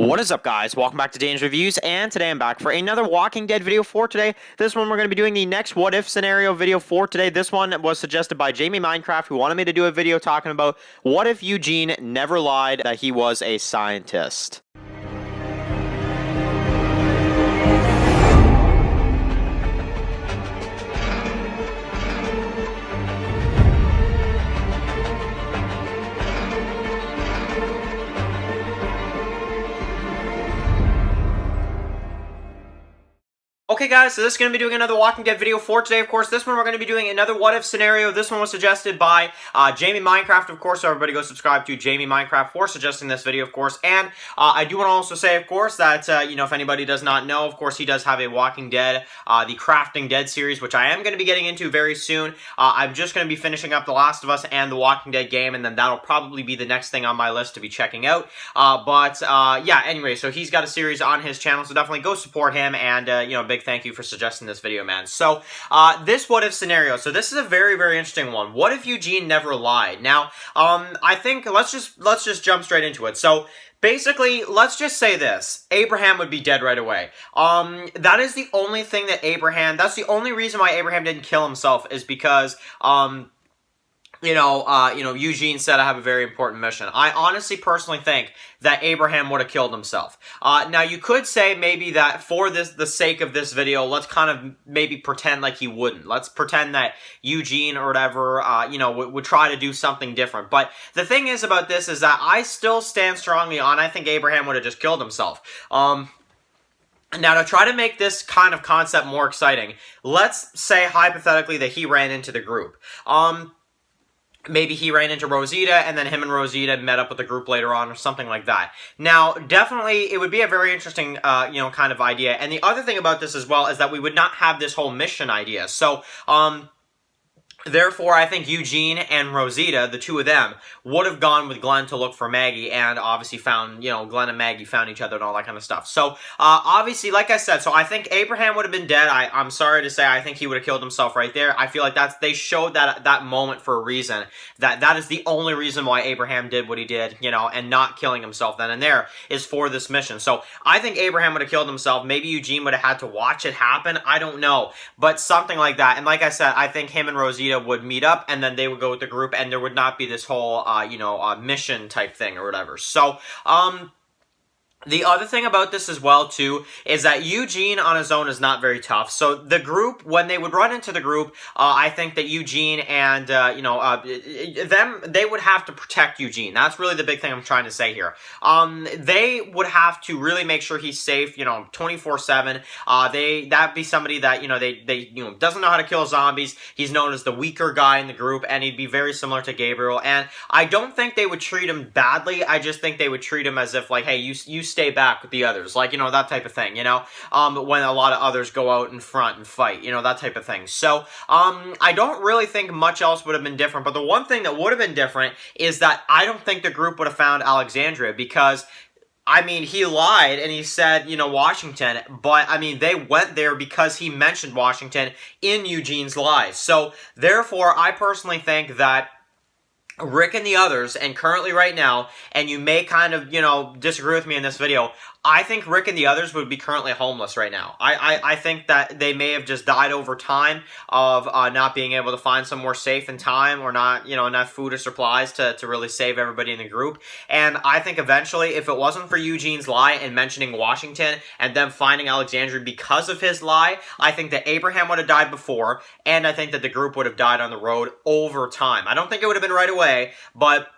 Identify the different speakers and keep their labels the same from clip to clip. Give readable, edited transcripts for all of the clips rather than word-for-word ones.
Speaker 1: What is up, guys? Welcome back to Dan's Reviews, and today I'm back for another Walking Dead video for today. This one we're going to be doing the next What If scenario video for today. This one was suggested by Jamie Minecraft, who wanted me to do a video talking about what if Eugene never lied that he was a scientist. Okay, guys, so this is going to be doing another Walking Dead video for today. Of course, this one we're going to be doing another what-if scenario. This one was suggested by Jamie Minecraft, of course, so everybody go subscribe to Jamie Minecraft for suggesting this video, of course. And I do want to also say, of course, that, if anybody does not know, of course, he does have a Walking Dead, the Crafting Dead series, which I am going to be getting into very soon. I'm just going to be finishing up The Last of Us and the Walking Dead game, and then that'll probably be the next thing on my list to be checking out. Yeah, anyway, so he's got a series on his channel, so definitely go support him, and, big thank you for suggesting this video, man. So, this what-if scenario. So, this is a very, very interesting one. What if Eugene never lied? Now, I think, let's just jump straight into it. So, basically, let's just say this. Abraham would be dead right away. That is the only thing that that's the only reason why Abraham didn't kill himself is because, Eugene said I have a very important mission. I honestly personally think that Abraham would have killed himself. Now, you could say maybe that for the sake of this video, let's kind of maybe pretend like he wouldn't. Let's pretend that Eugene or whatever, would try to do something different. But the thing is about this is that I still stand strongly on I think Abraham would have just killed himself. Now, to try to make this kind of concept more exciting, let's say hypothetically that he ran into the group. Maybe he ran into Rosita, and then him and Rosita met up with the group later on, or something like that. Now, definitely, it would be a very interesting, kind of idea. And the other thing about this as well is that we would not have this whole mission idea. So, therefore, I think Eugene and Rosita, the two of them, would have gone with Glenn to look for Maggie, and obviously found, Glenn and Maggie found each other and all that kind of stuff. So, obviously, like I said, so I think Abraham would have been dead. I'm sorry to say, I think he would have killed himself right there. I feel like they showed that moment for a reason. That is the only reason why Abraham did what he did, and not killing himself then and there, is for this mission. So, I think Abraham would have killed himself. Maybe Eugene would have had to watch it happen. I don't know. But something like that. And like I said, I think him and Rosita would meet up, and then they would go with the group, and there would not be this whole, mission type thing or whatever. So, the other thing about this as well, too, is that Eugene on his own is not very tough. So the group, when they would run into the group, I think that Eugene and, they would have to protect Eugene. That's really the big thing I'm trying to say here. They would have to really make sure he's safe, 24/7. That'd be somebody that, doesn't know how to kill zombies. He's known as the weaker guy in the group, and he'd be very similar to Gabriel. And I don't think they would treat him badly. I just think they would treat him as if, like, hey, you stay back with the others, like, that type of thing, when a lot of others go out in front and fight, that type of thing. So, I don't really think much else would have been different, but the one thing that would have been different is that I don't think the group would have found Alexandria, because he lied and he said, Washington, but, they went there because he mentioned Washington in Eugene's lies. So, therefore, I personally think that Rick and the others, and currently right now, and you may kind of, disagree with me in this video, I think Rick and the others would be currently homeless right now. I think that they may have just died over time of not being able to find somewhere safe in time, or not, enough food or supplies to really save everybody in the group. And I think eventually, if it wasn't for Eugene's lie and mentioning Washington and them finding Alexandria because of his lie, I think that Abraham would have died before, and I think that the group would have died on the road over time. I don't think it would have been right away, but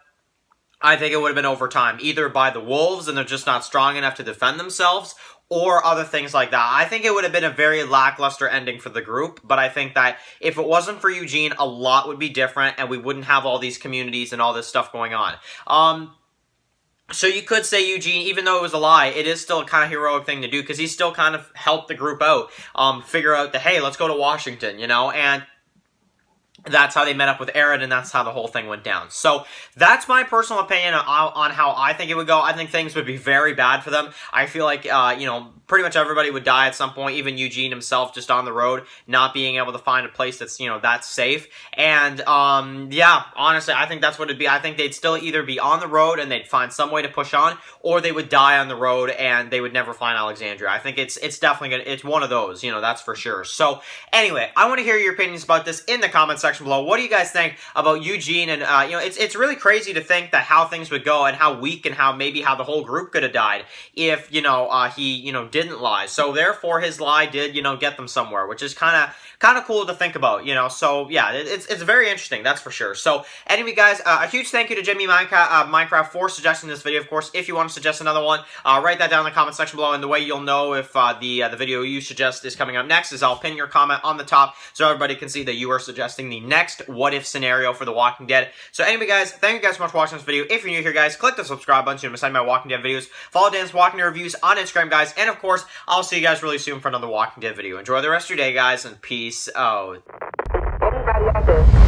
Speaker 1: I think it would have been over time, either by the wolves and they're just not strong enough to defend themselves, or other things like that. I think it would have been a very lackluster ending for the group, but I think that if it wasn't for Eugene, a lot would be different, and we wouldn't have all these communities and all this stuff going on. So you could say Eugene, even though it was a lie, it is still a kind of heroic thing to do, because he still kind of helped the group out, figure out that, hey, let's go to Washington, and that's how they met up with Aaron, and that's how the whole thing went down. So that's my personal opinion on how I think it would go. I think things would be very bad for them. I feel like, pretty much everybody would die at some point, even Eugene himself, just on the road, not being able to find a place that's, that's safe. And, yeah, honestly, I think that's what it'd be. I think they'd still either be on the road and they'd find some way to push on, or they would die on the road and they would never find Alexandria. I think it's definitely it's one of those, that's for sure. So, anyway, I want to hear your opinions about this in the comment section below. What do you guys think about Eugene? And it's really crazy to think that how things would go and how weak and how the whole group could have died if he didn't lie. So therefore his lie did get them somewhere, which is kind of cool to think about. So yeah, it's very interesting, that's for sure. So anyway, guys, a huge thank you to Jimmy Minecraft for suggesting this video. Of course, if you want to suggest another one, write that down in the comment section below. And the way you'll know if the video you suggest is coming up next is I'll pin your comment on the top so everybody can see that you are suggesting the next what if scenario for The Walking Dead. So anyway, guys, thank you guys so much for watching this video. If you're new here, guys, click the subscribe button so you don't miss any of my Walking Dead videos. Follow Dan's Walking Dead reviews on Instagram, guys, and of course, I'll see you guys really soon for another Walking Dead video. Enjoy the rest of your day, guys, and peace out.
Speaker 2: Anybody out there?